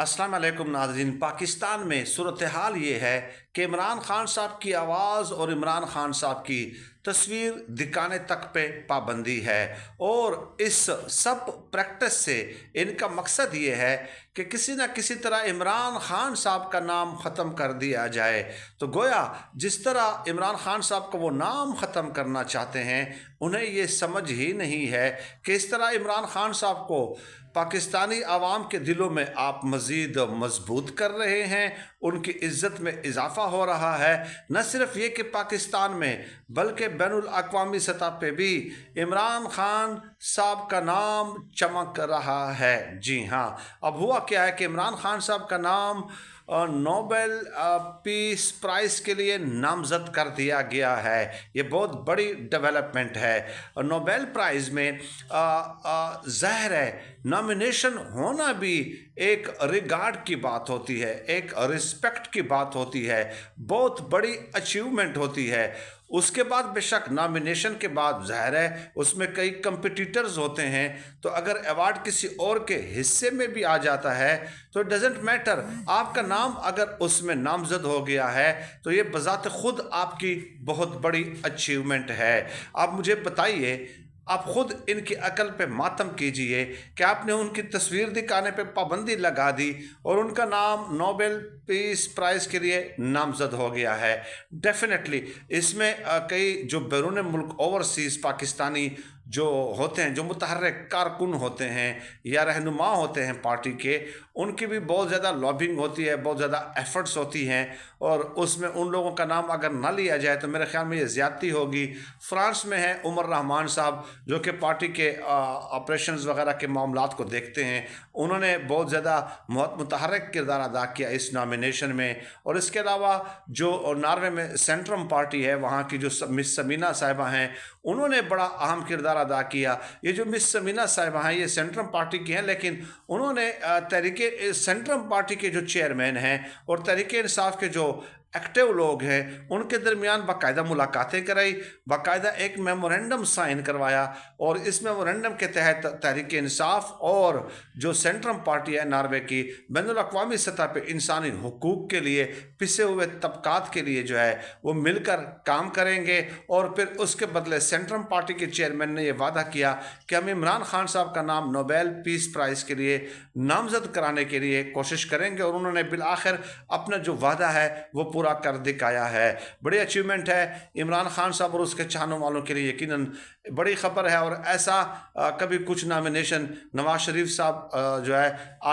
अस्सलाम वालेकुम नाज़रीन। पाकिस्तान में सूरत हाल ये है कि इमरान खान साहब की आवाज़ और इमरान खान साहब की तस्वीर दिखाने तक पे पाबंदी है, और इस सब प्रैक्टिस से इनका मकसद ये है कि किसी न किसी तरह इमरान खान साहब का नाम ख़त्म कर दिया जाए। तो गोया जिस तरह इमरान खान साहब को वो नाम ख़त्म करना चाहते हैं, उन्हें ये समझ ही नहीं है कि इस तरह इमरान खान साहब को पाकिस्तानी आवाम के दिलों में आप मज़ीद मजबूत कर रहे हैं, उनकी इज़्ज़त में इजाफ़ा हो रहा है। न सिर्फ ये कि पाकिस्तान में बल्कि बैनुल अक़वामी सतह पे भी इमरान खान साहब का नाम चमक रहा है। जी हाँ, अब हुआ क्या है कि इमरान खान साहब का नाम नोबेल पीस प्राइज़ के लिए नामज़द कर दिया गया है। ये बहुत बड़ी डेवलपमेंट है। नोबेल प्राइज़ में ज़ाहिर है नॉमिनेशन होना भी एक रिगार्ड की बात होती है, एक रिस्पेक्ट की बात होती है, बहुत बड़ी अचीवमेंट होती है। उसके बाद बेशक नॉमिनेशन के बाद ज़ाहिर है उसमें कई कंपिटिटर्स होते हैं, तो अगर अवार्ड किसी और के हिस्से में भी आ जाता है तो डजेंट मैटर, आपका नाम अगर उसमें नामजद हो गया है तो ये बज़ात खुद आपकी बहुत बड़ी अचीवमेंट है। आप मुझे बताइए, आप खुद इनकी अकल पे मातम कीजिए कि आपने उनकी तस्वीर दिखाने पे पाबंदी लगा दी और उनका नाम नोबेल पीस प्राइज़ के लिए नामज़द हो गया है। डेफिनेटली इसमें कई जो बैरून मुल्क ओवरसीज़ पाकिस्तानी जो होते हैं, जो मुतहर्रिक कारकुन होते हैं या रहनुमा होते हैं पार्टी के, उनकी भी बहुत ज़्यादा लॉबिंग होती है, बहुत ज़्यादा एफ़र्ट्स होती हैं, और उसमें उन लोगों का नाम अगर ना लिया जाए तो मेरे ख्याल में ये ज़्यादती होगी। फ्रांस में है उमर रहमान साहब, जो कि पार्टी के ऑपरेशंस वगैरह के मामलात को देखते हैं, उन्होंने बहुत ज़्यादा मुतहर्रिक किरदार अदा किया इस नॉमिनेशन में। और इसके अलावा जो नॉर्वे में सेंट्रम पार्टी है, वहाँ की जो मिस समीना साहिबा हैं, उन्होंने बड़ा अहम किरदार अदा किया। ये जो मिस समीना साहिबा हैं ये सेंट्रम पार्टी की हैं, लेकिन उन्होंने तहरीके सेंट्रम पार्टी के जो चेयरमैन हैं और तहरीके इंसाफ के जो एक्टिव लोग हैं उनके दरमियान बाकायदा मुलाकातें कराई, बाकायदा एक मेमोरेंडम साइन करवाया, और इस मेमोरेंडम के तहत तहरीक इंसाफ और जो सेंट्रम पार्टी है नॉर्वे की, बैनुल अक़वामी सतह पे इंसानी हुकूक के लिए पिसे हुए तबकात के लिए जो है वो मिलकर काम करेंगे। और फिर उसके बदले सेंट्रम पार्टी के चेयरमैन ने यह वादा किया कि हम इमरान खान साहब का नाम नोबेल पीस प्राइज़ के लिए नामज़द कराने के लिए कोशिश करेंगे, और उन्होंने बिल आखिर अपना जो वादा है वो पूरा कर दिखाया है। बड़ी अचीवमेंट है इमरान खान साहब और उसके चाहने वालों के लिए, यकीनन बड़ी खबर है। और ऐसा कभी कुछ नॉमिनेशन नवाज शरीफ साहब जो है आज